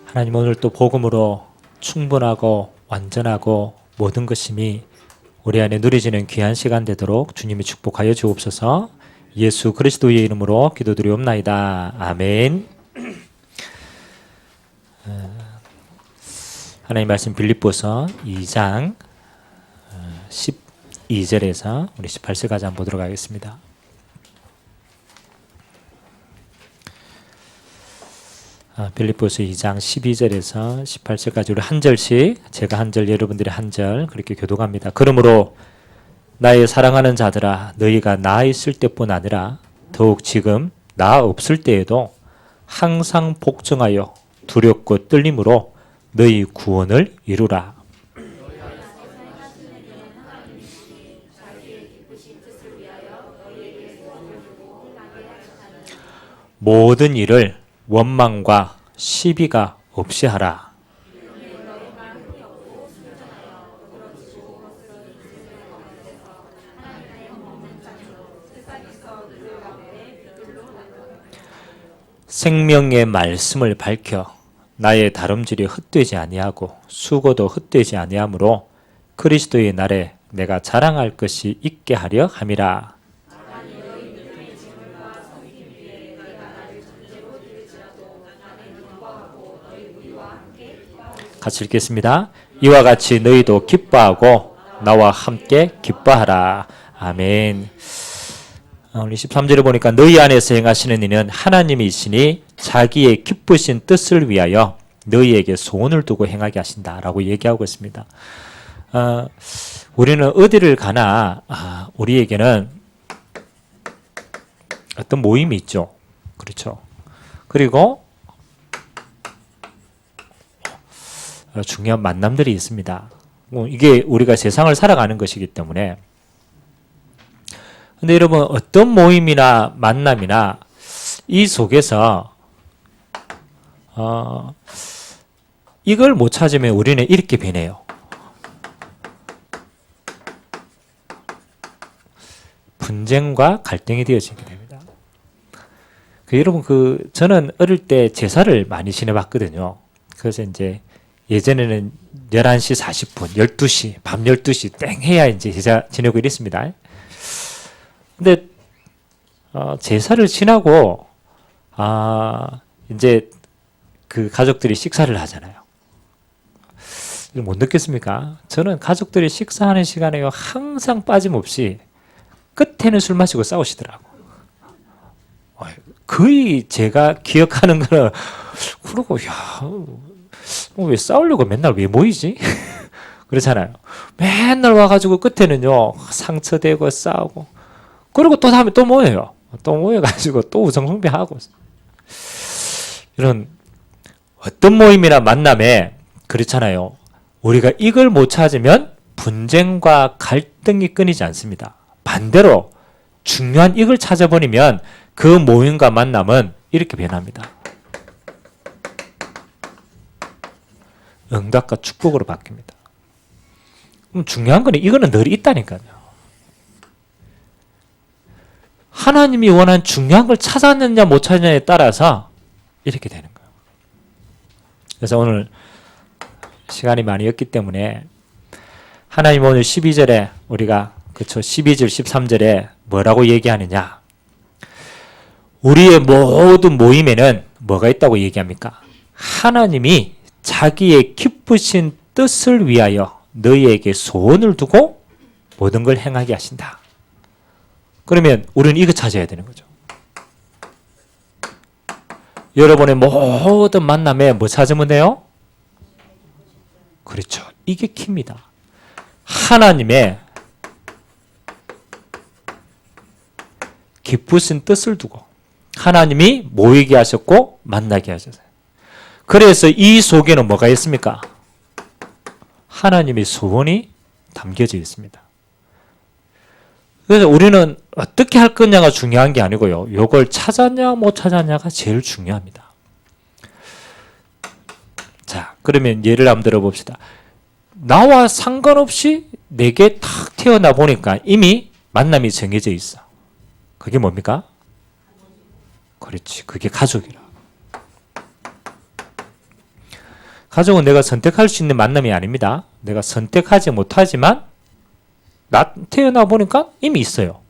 하나님, 오늘 또 복음으로 충분하고 완전하고 모든 것임이 우리 안에 누려지는 귀한 시간 되도록 주님이 축복하여 주옵소서. 예수 그리스도의 이름으로 기도드리옵나이다. 아멘. 하나님 말씀 빌립보서 2장 12절에서 우리 18절까지 한번 보도록 하겠습니다. 빌립보서 2장 12절에서 18절까지 우리 한 절씩, 제가 한 절, 여러분들이 한 절 그렇게 교독합니다. 그러므로 나의 사랑하는 자들아, 너희가 나 있을 때뿐 아니라 더욱 지금 나 없을 때에도 항상 복종하여 두렵고 떨림으로 너희 구원을 이루라. 모든 일을 원망과 시비가 없이 하라. 생명의 말씀을 밝혀 나의 다름질이 헛되지 아니하고 수고도 헛되지 아니하므로 그리스도의 날에 내가 자랑할 것이 있게 하려 함이라. 같이 읽겠습니다. 이와 같이 너희도 기뻐하고 나와 함께 기뻐하라. 아멘. 오늘 13절에 보니까 너희 안에서 행하시는 이는 하나님이시니 자기의 기쁘신 뜻을 위하여 너희에게 소원을 두고 행하게 하신다라고 얘기하고 있습니다. 우리는 어디를 가나 우리에게는 어떤 모임이 있죠. 그렇죠. 그리고 중요한 만남들이 있습니다. 이게 우리가 세상을 살아가는 것이기 때문에. 근데 여러분, 어떤 모임이나 만남이나 이 속에서 이걸 못 찾으면 우리는 이렇게 변해요. 분쟁과 갈등이 되어지게 됩니다. 여러분, 저는 어릴 때 제사를 많이 지내봤거든요. 그래서 이제 예전에는 11시 40분, 12시, 밤 12시 땡 해야 이제 제사 지내고 이랬습니다. 근데 제사를 지나고 이제 그 가족들이 식사를 하잖아요. 못 느꼈습니까? 저는 가족들이 식사하는 시간에 항상 빠짐없이 끝에는 술 마시고 싸우시더라고. 거의 제가 기억하는 거는 그러고 왜 싸우려고 맨날 왜 모이지? 그렇잖아요. 맨날 와가지고 끝에는요 상처되고 싸우고, 그리고 또 다음에 또 모여요. 또 모여가지고 또 우상숭배하고. 이런 어떤 모임이나 만남에 그렇잖아요. 우리가 이걸 못 찾으면 분쟁과 갈등이 끊이지 않습니다. 반대로 중요한 이걸 찾아버리면 그 모임과 만남은 이렇게 변합니다. 응답과 축복으로 바뀝니다. 그럼 중요한 건 이거는 늘 있다니까요. 하나님이 원하는 중요한 걸 찾았느냐 못 찾느냐에 따라서 이렇게 되는 거예요. 그래서 오늘 시간이 많이 없기 때문에 하나님 오늘 12절에 우리가 12절 13절에 뭐라고 얘기하느냐, 우리의 모든 모임에는 뭐가 있다고 얘기합니까? 하나님이 자기의 기쁘신 뜻을 위하여 너희에게 소원을 두고 모든 걸 행하게 하신다. 그러면 우리는 이거 찾아야 되는 거죠. 여러분의 모든 만남에 뭐 찾으면 돼요? 그렇죠. 이게 키입니다. 하나님의 기쁘신 뜻을 두고 하나님이 모이게 하셨고 만나게 하셨어요. 그래서 이 속에는 뭐가 있습니까? 하나님의 소원이 담겨져 있습니다. 그래서 우리는 어떻게 할 거냐가 중요한 게 아니고요. 이걸 찾았냐 못 찾았냐가 제일 중요합니다. 자, 그러면 예를 한번 들어봅시다. 나와 상관없이 내게 탁 태어나 보니까 이미 만남이 정해져 있어. 그게 뭡니까? 그렇지. 그게 가족이라. 가족은 내가 선택할 수 있는 만남이 아닙니다. 내가 선택하지 못하지만 나 태어나 보니까 이미 있어요.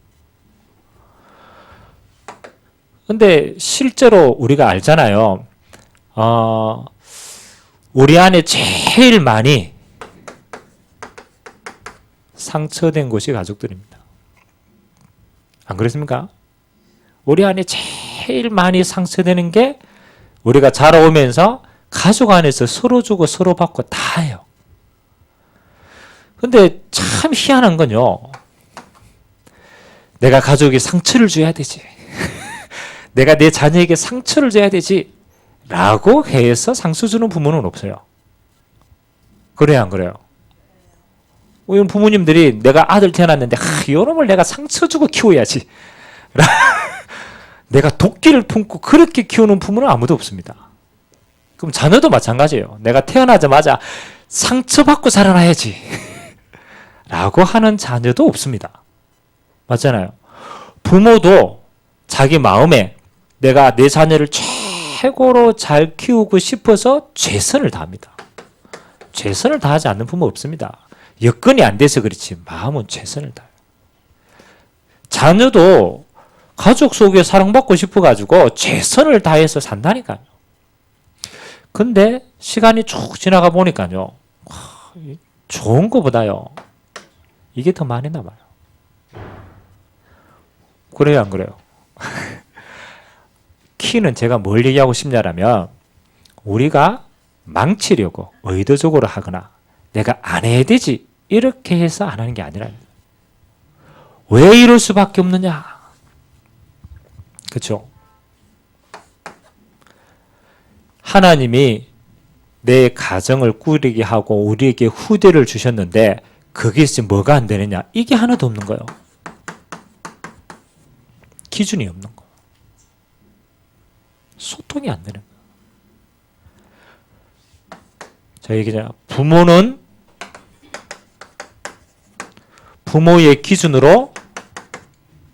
근데 실제로 우리가 알잖아요. 우리 안에 제일 많이 상처된 곳이 가족들입니다. 안 그렇습니까? 우리 안에 제일 많이 상처되는 게 우리가 자라오면서 가족 안에서 서로 주고 서로 받고 다 해요. 근데 참 희한한 건요. 내가 가족에 상처를 줘야 되지. 내가 내 자녀에게 상처를 줘야 되지. 라고 해서 상처 주는 부모는 없어요. 그래요, 안 그래요? 이런 부모님들이 내가 아들 태어났는데 이놈을 내가 상처 주고 키워야지. 내가 도끼를 품고 그렇게 키우는 부모는 아무도 없습니다. 그럼 자녀도 마찬가지예요. 내가 태어나자마자 상처받고 자라나야지. 라고 하는 자녀도 없습니다. 맞잖아요. 부모도 자기 마음에 내가 내 자녀를 최고로 잘 키우고 싶어서 최선을 다합니다. 최선을 다하지 않는 부모 없습니다. 여건이 안 돼서 그렇지 마음은 최선을 다해요. 자녀도 가족 속에 사랑받고 싶어가지고 최선을 다해서 산다니까요. 근데 시간이 쭉 지나가 보니까요. 좋은 것보다요. 이게 더 많이 남아요. 그래요, 안 그래요? 키는 제가 뭘 얘기하고 싶냐라면 우리가 망치려고 의도적으로 하거나 내가 안 해야 되지 이렇게 해서 안 하는 게 아니라 왜 이럴 수밖에 없느냐. 그렇죠? 하나님이 내 가정을 꾸리게 하고 우리에게 후대를 주셨는데 그게 지금 뭐가 안 되느냐. 이게 하나도 없는 거예요. 기준이 없는 거예요. 소통이 안 되는 거예요. 자, 얘기잖아요. 부모는 부모의 기준으로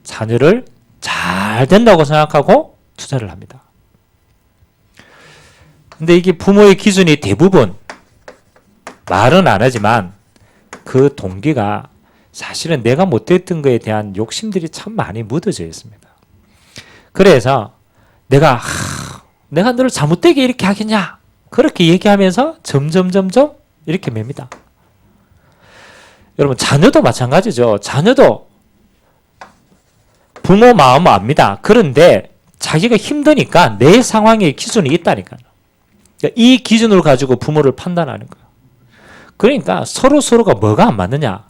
자녀를 잘 된다고 생각하고 투자를 합니다. 근데 이게 부모의 기준이 대부분 말은 안 하지만 그 동기가 사실은 내가 못했던 거에 대한 욕심들이 참 많이 묻어져 있습니다. 그래서 내가 너를 잘못되게 이렇게 하겠냐 그렇게 얘기하면서 점점 이렇게 맵니다. 여러분 자녀도 마찬가지죠. 자녀도 부모 마음은 압니다. 그런데 자기가 힘드니까 내 상황에 기준이 있다니까요. 그러니까 이 기준을 가지고 부모를 판단하는 거예요. 그러니까 서로가 뭐가 안 맞느냐?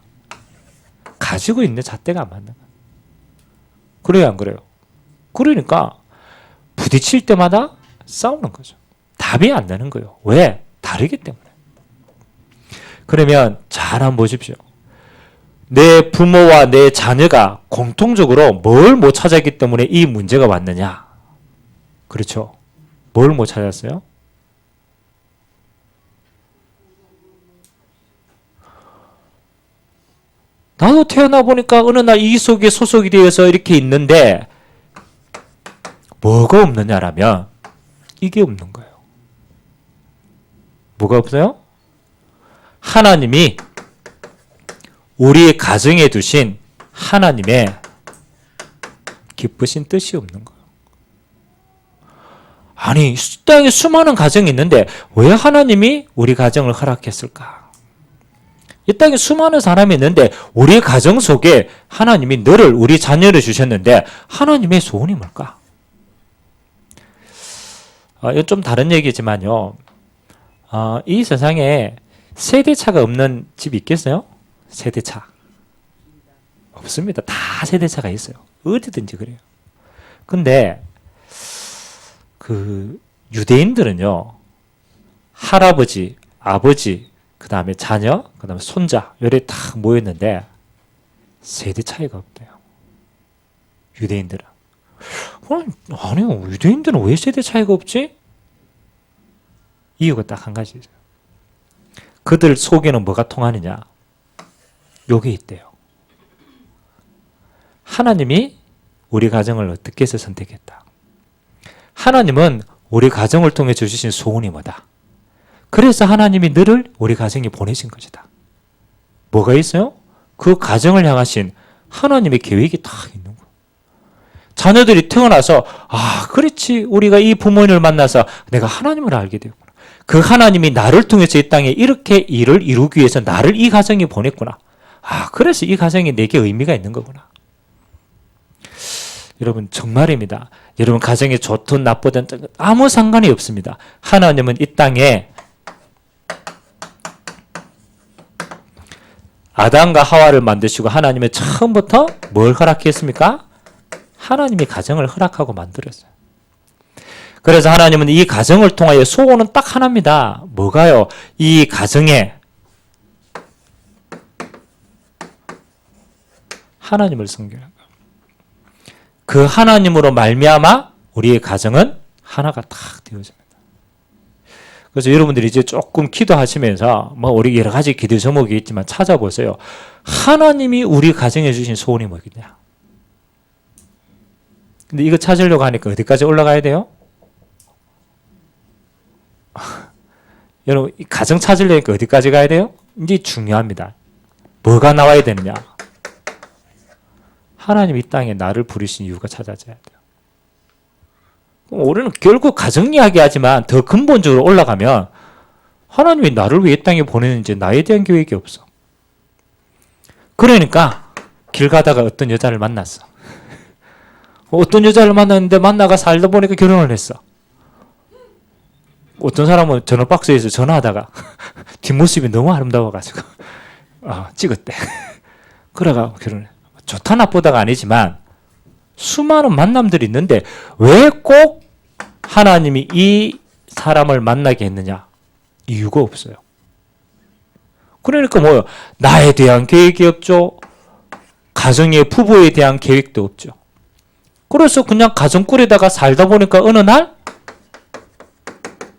가지고 있는 잣대가 안 맞는 거예요. 그래요, 안 그래요? 그러니까 부딪힐 때마다 싸우는 거죠. 답이 안 되는 거예요. 왜? 다르기 때문에. 그러면 잘 한번 보십시오. 내 부모와 내 자녀가 공통적으로 뭘 못 찾았기 때문에 이 문제가 왔느냐? 그렇죠. 뭘 못 찾았어요? 나도 태어나 보니까 어느 날 이 속에 소속이 되어서 이렇게 있는데 뭐가 없느냐라면 이게 없는 거예요. 뭐가 없어요? 하나님이 우리 가정에 두신 하나님의 기쁘신 뜻이 없는 거예요. 아니, 땅에 수많은 가정이 있는데 왜 하나님이 우리 가정을 허락했을까? 이 땅에 수많은 사람이 있는데 우리 가정 속에 하나님이 너를 우리 자녀를 주셨는데 하나님의 소원이 뭘까? 이건 좀 다른 얘기지만요. 이 세상에 세대차가 없는 집이 있겠어요? 세대차. 없습니다. 다 세대차가 있어요. 어디든지 그래요. 근데 그 유대인들은요. 할아버지, 아버지, 그 다음에 자녀, 그 다음에 손자 요래 다 모였는데 세대 차이가 없대요. 유대인들은. 아니요. 유대인들은 왜 세대 차이가 없지? 이유가 딱 한 가지죠. 그들 속에는 뭐가 통하느냐? 요게 있대요. 하나님이 우리 가정을 어떻게 해서 선택했다. 하나님은 우리 가정을 통해 주신 소원이 뭐다? 그래서 하나님이 너를 우리 가정에 보내신 것이다. 뭐가 있어요? 그 가정을 향하신 하나님의 계획이 딱 있는 거예요. 자녀들이 태어나서 그렇지, 우리가 이 부모님을 만나서 내가 하나님을 알게 되었구나. 그 하나님이 나를 통해서 이 땅에 이렇게 일을 이루기 위해서 나를 이 가정에 보냈구나. 그래서 이 가정이 내게 의미가 있는 거구나. 여러분 정말입니다. 여러분 가정이 좋든 나쁘든 아무 상관이 없습니다. 하나님은 이 땅에 아담과 하와를 만드시고 하나님은 처음부터 뭘 허락했습니까? 하나님이 가정을 허락하고 만들었어요. 그래서 하나님은 이 가정을 통하여 소원은 딱 하나입니다. 뭐가요? 이 가정에 하나님을 섬기는 거예요. 그 하나님으로 말미암아 우리의 가정은 하나가 딱 되어집니다. 그래서 여러분들이 이제 조금 기도하시면서 우리 여러 가지 기도 제목이 있지만 찾아보세요. 하나님이 우리 가정에 주신 소원이 뭐겠냐? 근데 이거 찾으려고 하니까 어디까지 올라가야 돼요? 여러분 가정 찾으려니까 어디까지 가야 돼요? 이제 중요합니다. 뭐가 나와야 되느냐? 하나님 이 땅에 나를 부르신 이유가 찾아져야 돼요. 우리는 결국 가정 이야기하지만 더 근본적으로 올라가면 하나님이 나를 왜 이 땅에 보내는지 나에 대한 계획이 없어. 그러니까 길 가다가 어떤 여자를 만났어. 어떤 여자를 만났는데 만나가 살다 보니까 결혼을 했어. 어떤 사람은 전화박스에서 전화하다가 뒷모습이 너무 아름다워가지고 찍었대. 그래가 결혼해. 좋다 나쁘다가 아니지만 수많은 만남들이 있는데 왜 꼭 하나님이 이 사람을 만나게 했느냐? 이유가 없어요. 그러니까 뭐요? 나에 대한 계획이 없죠. 가정의 부부에 대한 계획도 없죠. 그래서 그냥 가정 꾸리다가 살다 보니까 어느 날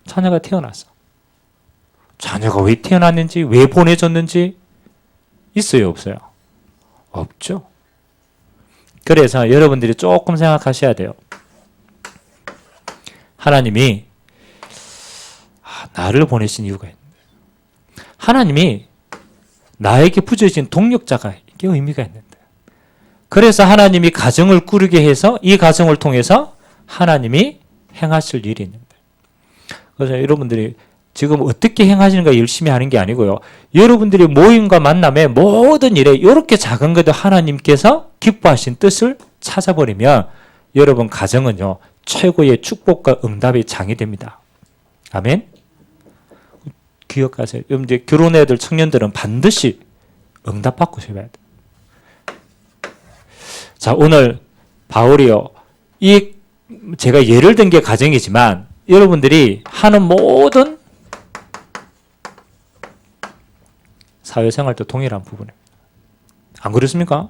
자녀가 태어났어. 자녀가 왜 태어났는지, 왜 보내졌는지 있어요, 없어요? 없죠. 그래서 여러분들이 조금 생각하셔야 돼요. 하나님이 나를 보내신 이유가 있는데 하나님이 나에게 부여진 동력자가 이게 의미가 있는데 그래서 하나님이 가정을 꾸리게 해서 이 가정을 통해서 하나님이 행하실 일이 있는데 그래서 여러분들이 지금 어떻게 행하시는가 열심히 하는 게 아니고요. 여러분들이 모임과 만남의 모든 일에 이렇게 작은 것도 하나님께서 기뻐하신 뜻을 찾아버리면 여러분 가정은요. 최고의 축복과 응답의 장이 됩니다. 아멘? 기억하세요. 이제 결혼해야 될 청년들은 반드시 응답받고 싶어야 돼요. 자, 오늘 바울이요. 제가 예를 든 게 가정이지만 여러분들이 하는 모든 사회생활도 동일한 부분입니다. 안 그렇습니까?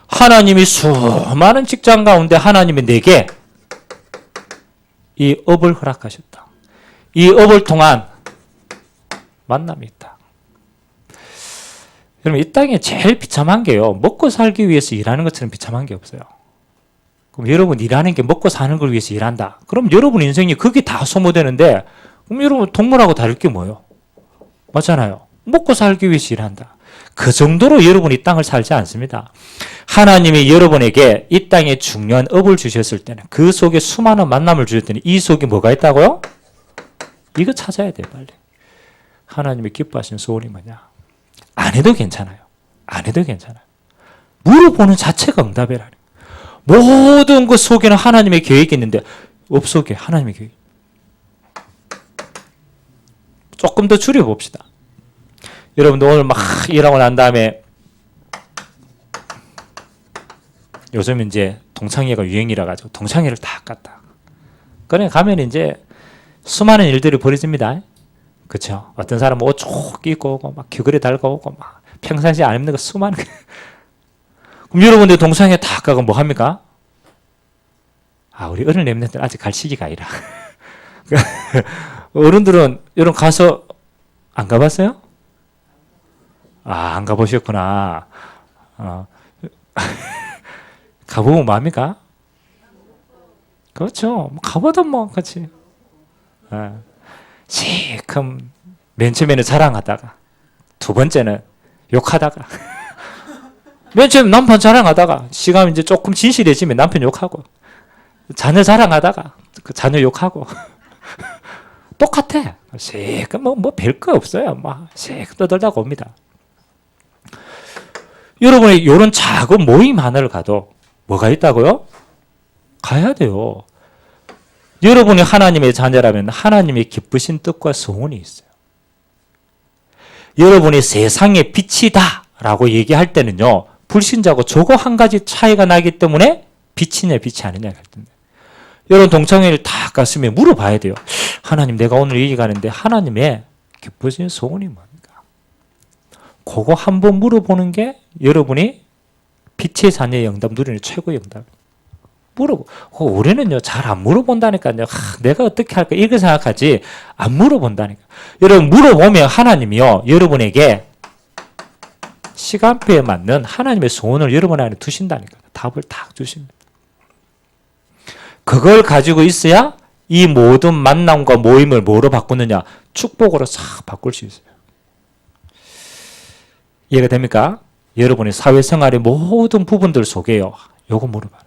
하나님이 수많은 직장 가운데 하나님이 내게 이 업을 허락하셨다. 이 업을 통한 만남이 있다. 여러분 이 땅에 제일 비참한 게요. 먹고 살기 위해서 일하는 것처럼 비참한 게 없어요. 그럼 여러분 일하는 게 먹고 사는 걸 위해서 일한다. 그럼 여러분 인생이 그게 다 소모되는데 그럼 여러분 동물하고 다를 게 뭐예요? 맞잖아요. 먹고 살기 위해서 일한다. 그 정도로 여러분이 이 땅을 살지 않습니다. 하나님이 여러분에게 이 땅에 중요한 업을 주셨을 때는 그 속에 수많은 만남을 주셨더니 이 속에 뭐가 있다고요? 이거 찾아야 돼요. 빨리. 하나님이 기뻐하시는 소원이 뭐냐? 안 해도 괜찮아요. 안 해도 괜찮아요. 물어보는 자체가 응답이라는 거예요. 모든 것 속에는 하나님의 계획이 있는데 업 속에 하나님의 계획. 조금 더 줄여봅시다. 여러분들 오늘 막 일하고 난 다음에 요즘 이제 동창회가 유행이라 가지고 동창회를 다 갔다. 그래 가면 이제 수많은 일들이 벌어집니다. 그렇죠? 어떤 사람은 옷 쭉 입고 오고 막 귀걸이 달고 오고 막 평상시에 안 입는 거 수많은 그럼 여러분들 동창회 다 가고 뭐 합니까? 우리 어른 랩런트는 아직 갈 시기가 아니라 어른들은 여러분 가서 안 가봤어요? 안 가보셨구나. 가보면 뭐합니까? 그렇죠. 가보든 뭐, 그렇지. 시큼 맨 처음에는 자랑하다가, 두 번째는 욕하다가, 맨 처음에 남편 자랑하다가, 시간이 이제 조금 진실해지면 남편 욕하고, 자녀 자랑하다가, 그 자녀 욕하고, 똑같아. 뭐 별거 없어요. 막, 떠들다가 옵니다. 여러분이 이런 작은 모임 하나를 가도 뭐가 있다고요? 가야 돼요. 여러분이 하나님의 자녀라면 하나님의 기쁘신 뜻과 소원이 있어요. 여러분이 세상의 빛이다 라고 얘기할 때는요, 불신자고 저거 한 가지 차이가 나기 때문에 빛이냐 빛이 아니냐 할 텐데, 여러분 동창회를 다 갔으면 물어봐야 돼요. 하나님, 내가 오늘 여기 가는데 하나님의 기쁘신 소원이 뭡니까? 그거 한번 물어보는 게 여러분이 빛의 자녀의 영답 누리는 최고의 영답. 우리는요, 잘 안 물어본다니까요. 내가 어떻게 할까? 이렇게 생각하지, 안 물어본다니까. 여러분, 물어보면 하나님이요, 여러분에게 시간표에 맞는 하나님의 소원을 여러분 안에 두신다니까. 답을 딱 주십니다. 그걸 가지고 있어야 이 모든 만남과 모임을 뭐로 바꾸느냐? 축복으로 싹 바꿀 수 있어요. 이해가 됩니까? 여러분의 사회생활의 모든 부분들 속에요. 요거 물어봐라.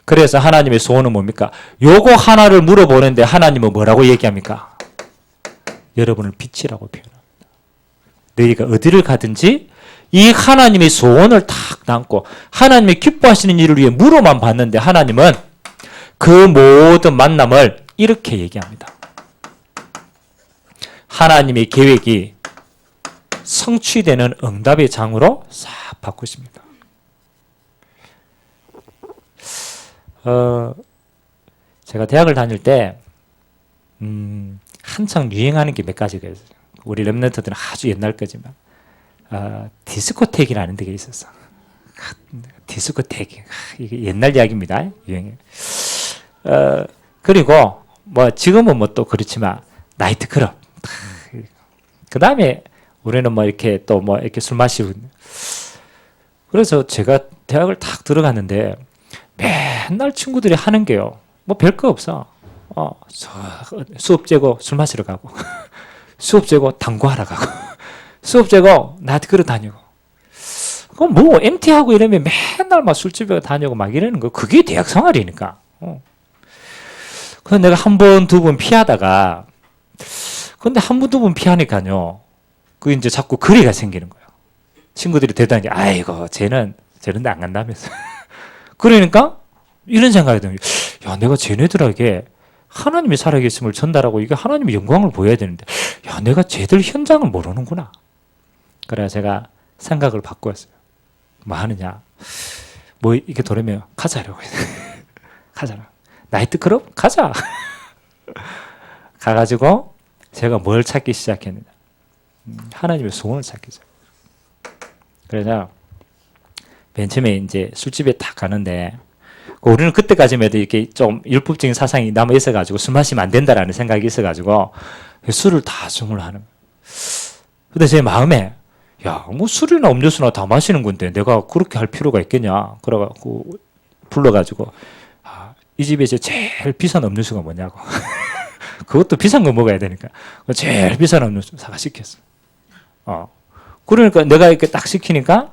그래서 하나님의 소원은 뭡니까? 요거 하나를 물어보는데 하나님은 뭐라고 얘기합니까? 여러분을 빛이라고 표현합니다. 너희가 어디를 가든지 이 하나님의 소원을 탁 담고 하나님의 기뻐하시는 일을 위해 물어만 봤는데 하나님은 그 모든 만남을 이렇게 얘기합니다. 하나님의 계획이 성취되는 응답의 장으로 싹 바꾸십니다. 제가 대학을 다닐 때 한창 유행하는 게 몇 가지가 있어요. 우리 랩런트들은 아주 옛날 거지만 디스코텍이라는 데가 있었어. 디스코텍, 이게 옛날 이야기입니다. 유행이. 그리고 뭐 지금은 뭐 또 그렇지만 나이트클럽. 그 다음에 우리는 뭐 이렇게 또 뭐 이렇게 술 마시고. 그래서 제가 대학을 딱 들어갔는데 맨날 친구들이 하는 게요, 뭐 별거 없어. 수업 재고 술 마시러 가고, 수업 재고 당구하러 가고, 수업 재고 나이트클럽 다니고. 그럼 뭐 MT하고 이러면 맨날 막 술집에 다니고 막 이러는 거, 그게 대학 생활이니까. 그래서 내가 한 번, 두 번 피하다가, 근데 한 번, 두 번 피하니까요, 그 이제 자꾸 거리가 생기는 거예요. 친구들이 대단한 게, 아이고, 쟤는 저런데 안 간다면서. 그러니까 이런 생각이 드는 게, 야, 내가 쟤네들에게 하나님이 살아계심을 전달하고 이게 하나님의 영광을 보여야 되는데, 야, 내가 쟤들 현장을 모르는구나. 그래서 제가 생각을 바꾸었어요. 뭐 하느냐? 뭐 이렇게 돌으면 가자려고 해요. 가자라. 나이트클럽? 가자. 가가지고 제가 뭘 찾기 시작했느냐? 하나님의 소원을 찾기 시작. 그래서 맨 처음에 이제 술집에 딱 가는데, 우리는 그때까지만 해도 이렇게 좀 율법적인 사상이 남아 있어가지고 술 마시면 안 된다라는 생각이 있어가지고 술을 다 주문하는 거예요. 근데 제 마음에, 야, 뭐 술이나 음료수나 다 마시는 건데 내가 그렇게 할 필요가 있겠냐? 그래가지고 불러가지고, 이 집에 이제 제일 비싼 음료수가 뭐냐고. 그것도 비싼 거 먹어야 되니까 제일 비싼 음료수 사가 시켰어. 그러니까 내가 이렇게 딱 시키니까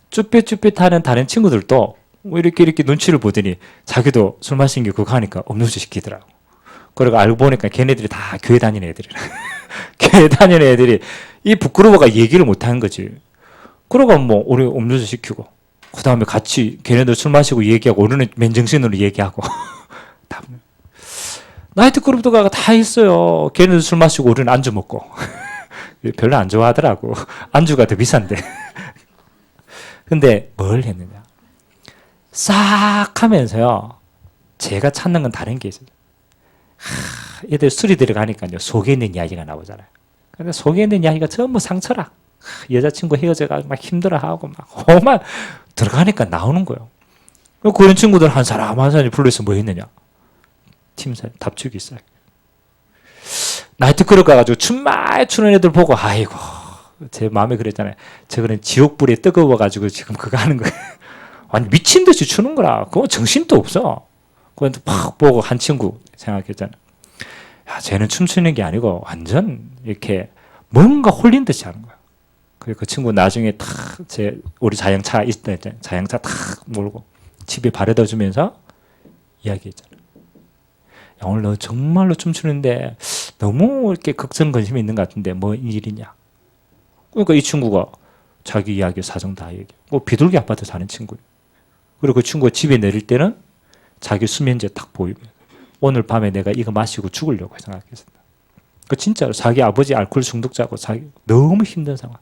쭈삣쭈삣하는 다른 친구들도 이렇게 눈치를 보더니 자기도 술 마신 게 그거 하니까 음료수 시키더라고. 그리고 알고 보니까 걔네들이 다 교회 다니는 애들이라. 교회 다니는 애들이 이 부끄러워가 얘기를 못 하는 거지. 그러고 뭐 우리 음료수 시키고, 그 다음에 같이 걔네들 술 마시고 얘기하고, 우리는 맨정신으로 얘기하고. 나이트클럽도 가가 다 있어요. 걔네들 술 마시고 우리는 안주 먹고. 별로 안 좋아하더라고. 안주가 더 비싼데. 근데 뭘 했느냐? 싹 하면서요, 제가 찾는 건 다른 게 있어요. 얘들 술이 들어가니까요, 속에 있는 이야기가 나오잖아요. 근데 속에 있는 이야기가 전부 상처라. 여자친구 헤어져가지고 막 힘들어하고 막 험한 들어가니까 나오는 거예요. 그런 친구들 한 사람 한 사람이 불러서 뭐 했느냐? 팀사에 답축이 있어요. 나이트클럽 가가지고 춤만 추는 애들 보고, 아이고, 제 마음에 그랬잖아요. 저거는 지옥불에 뜨거워가지고 지금 그거 하는 거예요. 완전 미친 듯이 추는 거라. 그거 정신도 없어. 그건 팍 보고 한 친구 생각했잖아요. 야, 쟤는 춤추는 게 아니고 완전 이렇게 뭔가 홀린 듯이 하는 거야. 그 친구 나중에 우리 자영차 있을 때 자영차 탁 몰고 집에 바래다 주면서 이야기했잖아. 야, 오늘 너 정말로 춤추는데 너무 이렇게 걱정건심이 있는 것 같은데 뭐 일이냐. 그러니까 이 친구가 자기 이야기 사정 다 얘기해. 비둘기 아파트 사는 친구예요. 그리고 그 친구가 집에 내릴 때는 자기 수면제 딱 보이고 오늘 밤에 내가 이거 마시고 죽으려고 생각했었다. 그 진짜로 자기 아버지 알코올 중독자고 자기 너무 힘든 상황.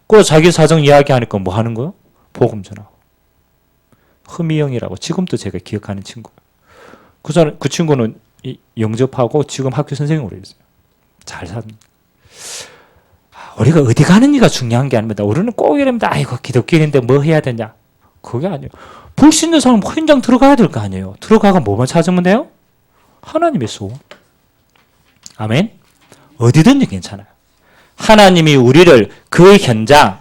그 자기 사정 이야기하니까 뭐 하는 거요? 복음 전하고. 흠이형이라고 지금도 제가 기억하는 친구. 그 친구는 영접하고 지금 학교 선생님으로 있어요. 잘 삽니다. 우리가 어디 가는지가 중요한 게 아닙니다. 우리는 꼭 이럽니다. 아이고 기독교인인데 뭐 해야 되냐. 그게 아니에요. 불신는 사람 현장 들어가야 될 거 아니에요. 들어가가 뭐만 찾으면 돼요? 하나님의 소원. 아멘. 어디든지 괜찮아요. 하나님이 우리를 그 현장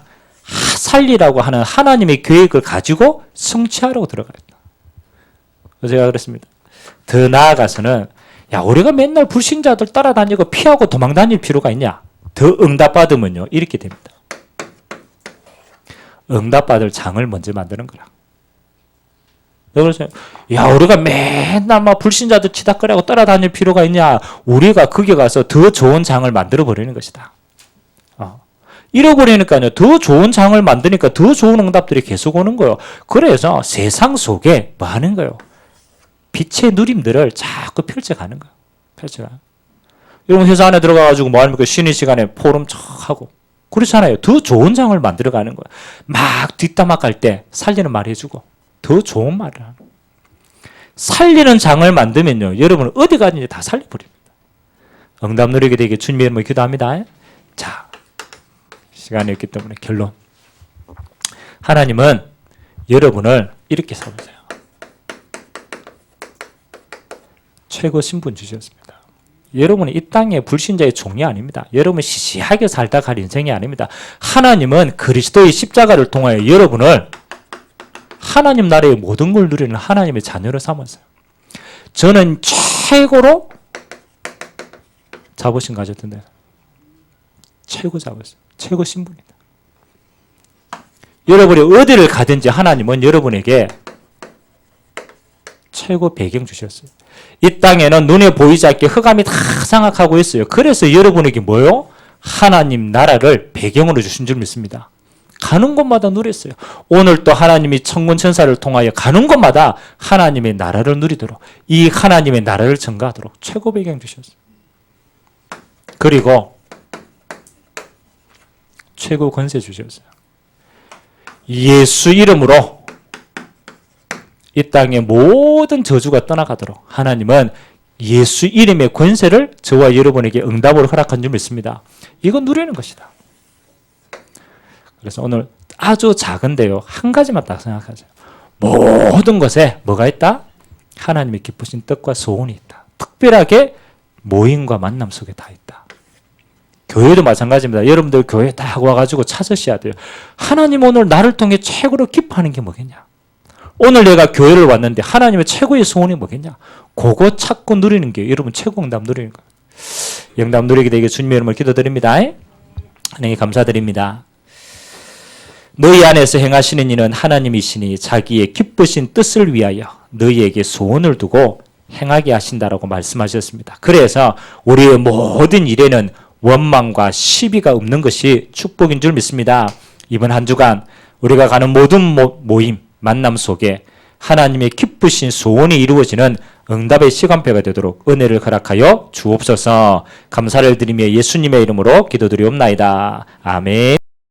살리라고 하는 하나님의 계획을 가지고 성취하려고 들어가겠다. 제가 그랬습니다. 더 나아가서는 야 우리가 맨날 불신자들 따라다니고 피하고 도망다닐 필요가 있냐. 더 응답받으면요 이렇게 됩니다. 응답받을 장을 먼저 만드는 거라. 그래서 야 우리가 맨날 막 불신자들 치닥거리고 따라다닐 필요가 있냐. 우리가 거기 가서 더 좋은 장을 만들어 버리는 것이다. 잃어버리니까요. 더 좋은 장을 만드니까 더 좋은 응답들이 계속 오는 거예요. 그래서 세상 속에 뭐 하는 거예요? 빛의 누림들을 자꾸 펼쳐가는 거예요. 펼쳐가. 여러분 회사 안에 들어가가지고 뭐 합니까? 쉬는 시간에 포럼 쫙 하고. 그렇잖아요. 더 좋은 장을 만들어가는 거예요. 막 뒷담화 갈 때 살리는 말 해주고 더 좋은 말을 하는 거예요. 살리는 장을 만들면요. 여러분 어디 가든지 다 살려버립니다. 응답 누리게 되게 주님의 이름으로 기도합니다. 자. 시간이 없기 때문에 결론. 하나님은 여러분을 이렇게 삼으세요. 최고 신분 주셨습니다. 여러분은 이 땅의 불신자의 종이 아닙니다. 여러분은 시시하게 살다 갈 인생이 아닙니다. 하나님은 그리스도의 십자가를 통하여 여러분을 하나님 나라의 모든 걸 누리는 하나님의 자녀로 삼았어요. 저는 최고로 자부심 가졌던데 최고 자부심. 최고 신분이다. 여러분이 어디를 가든지 하나님은 여러분에게 최고 배경 주셨어요. 이 땅에는 눈에 보이지 않게 흑암이 다 장악하고 있어요. 그래서 여러분에게 뭐요? 하나님 나라를 배경으로 주신 줄 믿습니다. 가는 곳마다 누렸어요. 오늘 또 하나님이 천군 천사를 통하여 가는 곳마다 하나님의 나라를 누리도록 이 하나님의 나라를 증가하도록 최고 배경 주셨어요. 그리고 최고 권세 주셨어요. 예수 이름으로 이 땅의 모든 저주가 떠나가도록 하나님은 예수 이름의 권세를 저와 여러분에게 응답으로 허락한 줄 믿습니다. 이건 누리는 것이다. 그래서 오늘 아주 작은데요. 한 가지만 딱 생각하세요. 모든 것에 뭐가 있다? 하나님의 기쁘신 뜻과 소원이 있다. 특별하게 모임과 만남 속에 다 있다. 교회도 마찬가지입니다. 여러분들 교회 딱 와가지고 찾으셔야 돼요. 하나님 오늘 나를 통해 최고로 기뻐하는 게 뭐겠냐? 오늘 내가 교회를 왔는데 하나님의 최고의 소원이 뭐겠냐? 그거 찾고 누리는 게 여러분 최고 응답 누리는 거예요. 응답 누리게 되게 주님의 이름으로 기도드립니다. 하나님 감사드립니다. 너희 안에서 행하시는 이는 하나님이시니 자기의 기쁘신 뜻을 위하여 너희에게 소원을 두고 행하게 하신다라고 말씀하셨습니다. 그래서 우리의 모든 일에는 원망과 시비가 없는 것이 축복인 줄 믿습니다. 이번 한 주간 우리가 가는 모든 모임, 만남 속에 하나님의 기쁘신 소원이 이루어지는 응답의 시간표가 되도록 은혜를 허락하여 주옵소서. 감사를 드리며 예수님의 이름으로 기도드리옵나이다. 아멘.